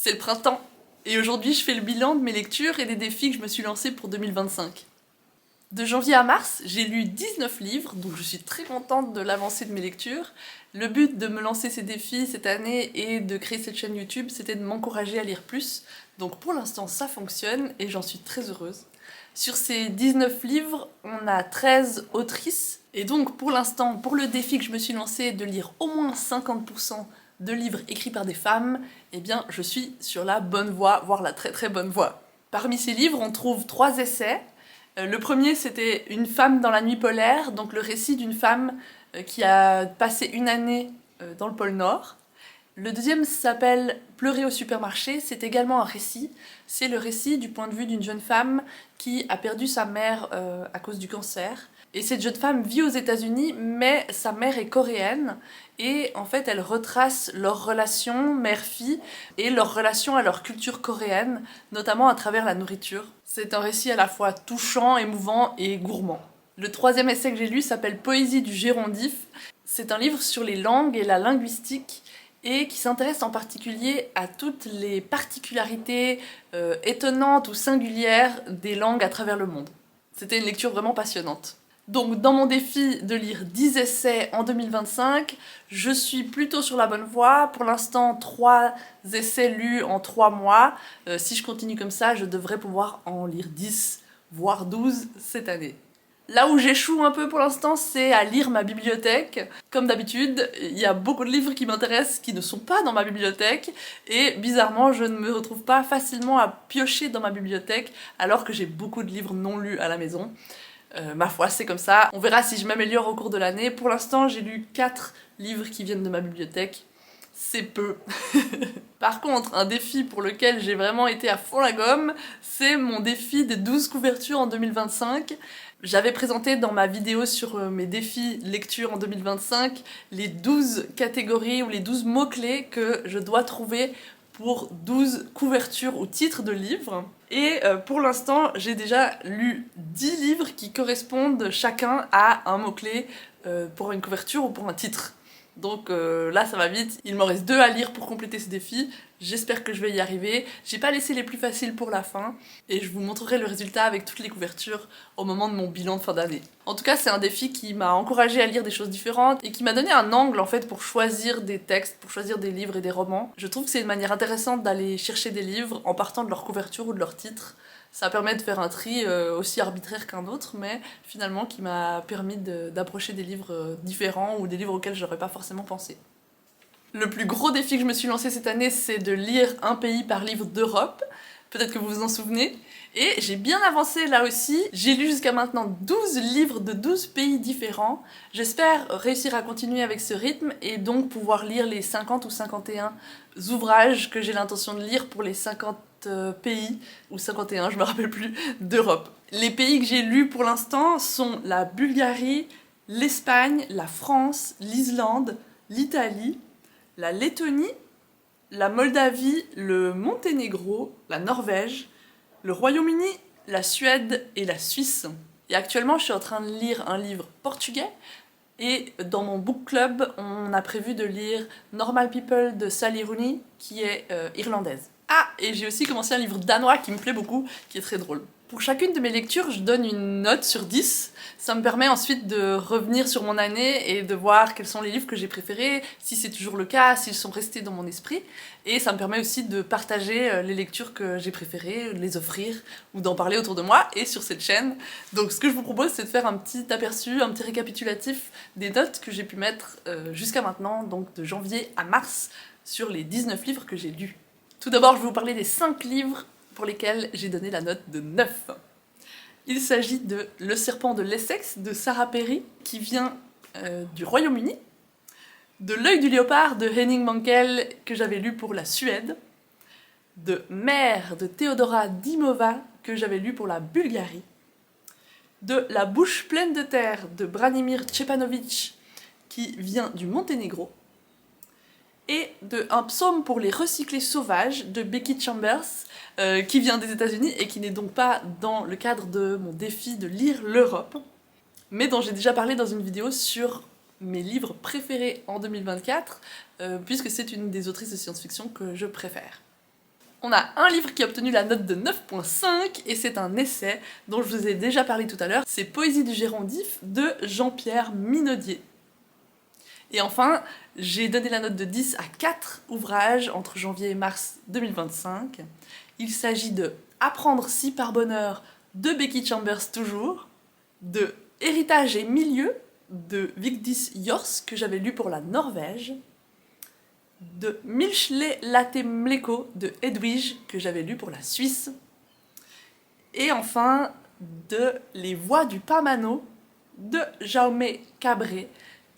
C'est le printemps, et aujourd'hui je fais le bilan de mes lectures et des défis que je me suis lancée pour 2025. De janvier à mars, j'ai lu 19 livres, donc je suis très contente de l'avancée de mes lectures. Le but de me lancer ces défis cette année et de créer cette chaîne YouTube, c'était de m'encourager à lire plus. Donc pour l'instant ça fonctionne et j'en suis très heureuse. Sur ces 19 livres, on a 13 autrices. Et donc pour l'instant, pour le défi que je me suis lancé de lire au moins 50% de livres écrits par des femmes, eh bien je suis sur la bonne voie, voire la très très bonne voie. Parmi ces livres, on trouve 3 essais. Le premier, c'était Une femme dans la nuit polaire, donc le récit d'une femme qui a passé une année dans le pôle Nord. Le deuxième s'appelle Pleurer au supermarché, c'est également un récit. C'est le récit du point de vue d'une jeune femme qui a perdu sa mère à cause du cancer. Et cette jeune femme vit aux États-Unis, mais sa mère est coréenne. Et en fait, elle retrace leur relation mère-fille et leur relation à leur culture coréenne, notamment à travers la nourriture. C'est un récit à la fois touchant, émouvant et gourmand. Le troisième essai que j'ai lu s'appelle Poésie du gérondif. C'est un livre sur les langues et la linguistique et qui s'intéresse en particulier à toutes les particularités étonnantes ou singulières des langues à travers le monde. C'était une lecture vraiment passionnante. Donc dans mon défi de lire 10 essais en 2025, je suis plutôt sur la bonne voie. Pour l'instant, 3 essais lus en 3 mois. Si je continue comme ça, je devrais pouvoir en lire 10, voire 12 cette année. Là où j'échoue un peu pour l'instant, c'est à lire ma bibliothèque. Comme d'habitude, il y a beaucoup de livres qui m'intéressent qui ne sont pas dans ma bibliothèque, et bizarrement, je ne me retrouve pas facilement à piocher dans ma bibliothèque, alors que j'ai beaucoup de livres non lus à la maison. Ma foi, c'est comme ça. On verra si je m'améliore au cours de l'année. Pour l'instant, j'ai lu 4 livres qui viennent de ma bibliothèque. C'est peu. Par contre, un défi pour lequel j'ai vraiment été à fond la gomme, c'est mon défi des 12 couvertures en 2025. J'avais présenté dans ma vidéo sur mes défis lecture en 2025 les 12 catégories ou les 12 mots-clés que je dois trouver pour 12 couvertures ou titres de livres. Et pour l'instant, j'ai déjà lu 10 livres qui correspondent chacun à un mot-clé pour une couverture ou pour un titre. Donc là ça va vite, il m'en reste 2 à lire pour compléter ce défi, j'espère que je vais y arriver. J'ai pas laissé les plus faciles pour la fin, et je vous montrerai le résultat avec toutes les couvertures au moment de mon bilan de fin d'année. En tout cas c'est un défi qui m'a encouragée à lire des choses différentes, et qui m'a donné un angle en fait pour choisir des textes, pour choisir des livres et des romans. Je trouve que c'est une manière intéressante d'aller chercher des livres en partant de leur couverture ou de leur titre. Ça permet de faire un tri aussi arbitraire qu'un autre, mais finalement qui m'a permis d'approcher des livres différents ou des livres auxquels j'aurais pas forcément pensé. Le plus gros défi que je me suis lancé cette année, c'est de lire un pays par livre d'Europe. Peut-être que vous vous en souvenez. Et j'ai bien avancé là aussi. J'ai lu jusqu'à maintenant 12 livres de 12 pays différents. J'espère réussir à continuer avec ce rythme et donc pouvoir lire les 50 ou 51 ouvrages que j'ai l'intention de lire pour les 50 pays, ou 51, je me rappelle plus, d'Europe. Les pays que j'ai lus pour l'instant sont la Bulgarie, l'Espagne, la France, l'Islande, l'Italie, la Lettonie, la Moldavie, le Monténégro, la Norvège, le Royaume-Uni, la Suède et la Suisse. Et actuellement, je suis en train de lire un livre portugais, et dans mon book club, on a prévu de lire Normal People de Sally Rooney, qui est irlandaise. Ah, et j'ai aussi commencé un livre danois qui me plaît beaucoup, qui est très drôle. Pour chacune de mes lectures, je donne une note sur 10. Ça me permet ensuite de revenir sur mon année et de voir quels sont les livres que j'ai préférés, si c'est toujours le cas, s'ils sont restés dans mon esprit. Et ça me permet aussi de partager les lectures que j'ai préférées, de les offrir ou d'en parler autour de moi et sur cette chaîne. Donc ce que je vous propose, c'est de faire un petit aperçu, un petit récapitulatif des notes que j'ai pu mettre jusqu'à maintenant, donc de janvier à mars, sur les 19 livres que j'ai lus. Tout d'abord, je vais vous parler des 5 livres pour lesquels j'ai donné la note de 9. Il s'agit de Le serpent de l'Essex de Sarah Perry, qui vient du Royaume-Uni, de L'œil du léopard de Henning Mankell, que j'avais lu pour la Suède, de Mère de Theodora Dimova, que j'avais lu pour la Bulgarie, de La bouche pleine de terre de Branimir Cjepanovic, qui vient du Monténégro, et de Un psaume pour les recyclés sauvages de Becky Chambers, qui vient des États-Unis et qui n'est donc pas dans le cadre de mon défi de lire l'Europe, mais dont j'ai déjà parlé dans une vidéo sur mes livres préférés en 2024, puisque c'est une des autrices de science-fiction que je préfère. On a un livre qui a obtenu la note de 9.5 et c'est un essai dont je vous ai déjà parlé tout à l'heure. C'est Poésie du Gérondif de Jean-Pierre Minaudier. Et enfin, j'ai donné la note de 10 à 4 ouvrages entre janvier et mars 2025. Il s'agit de Apprendre si par bonheur de Becky Chambers toujours, de Héritage et milieu de Vigdis Hjorth que j'avais lu pour la Norvège, de Milchle Latte Mleko de Edwige que j'avais lu pour la Suisse, et enfin de Les Voix du Pamano de Jaume Cabré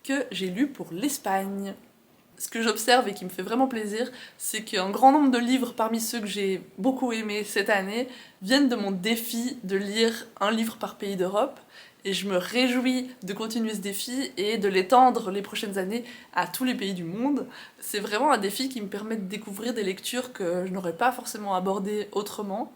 que j'ai lu pour l'Espagne. Ce que j'observe et qui me fait vraiment plaisir, c'est qu'un grand nombre de livres parmi ceux que j'ai beaucoup aimés cette année viennent de mon défi de lire un livre par pays d'Europe. Et je me réjouis de continuer ce défi et de l'étendre les prochaines années à tous les pays du monde. C'est vraiment un défi qui me permet de découvrir des lectures que je n'aurais pas forcément abordées autrement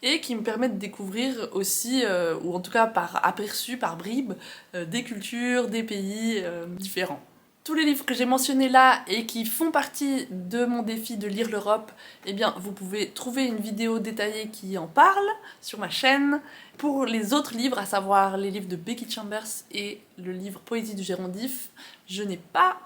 et qui me permet de découvrir aussi, ou en tout cas par aperçu, par bribes, des cultures, des pays différents. Tous les livres que j'ai mentionnés là et qui font partie de mon défi de lire l'Europe, eh bien vous pouvez trouver une vidéo détaillée qui en parle sur ma chaîne. Pour les autres livres, à savoir les livres de Becky Chambers et le livre Poésie du Gérondif, je n'ai pas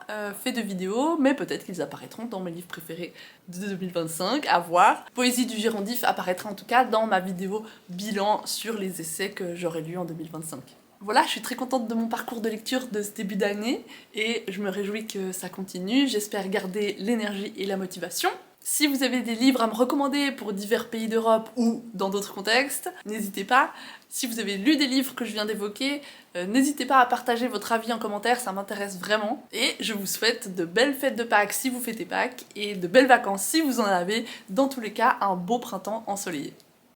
fait de vidéo, mais peut-être qu'ils apparaîtront dans mes livres préférés de 2025, à voir. Poésie du Gérondif apparaîtra en tout cas dans ma vidéo bilan sur les essais que j'aurai lus en 2025. Voilà, je suis très contente de mon parcours de lecture de ce début d'année et je me réjouis que ça continue, j'espère garder l'énergie et la motivation. Si vous avez des livres à me recommander pour divers pays d'Europe ou dans d'autres contextes, n'hésitez pas. Si vous avez lu des livres que je viens d'évoquer, n'hésitez pas à partager votre avis en commentaire, ça m'intéresse vraiment. Et je vous souhaite de belles fêtes de Pâques si vous fêtez Pâques et de belles vacances si vous en avez. Dans tous les cas, un beau printemps ensoleillé.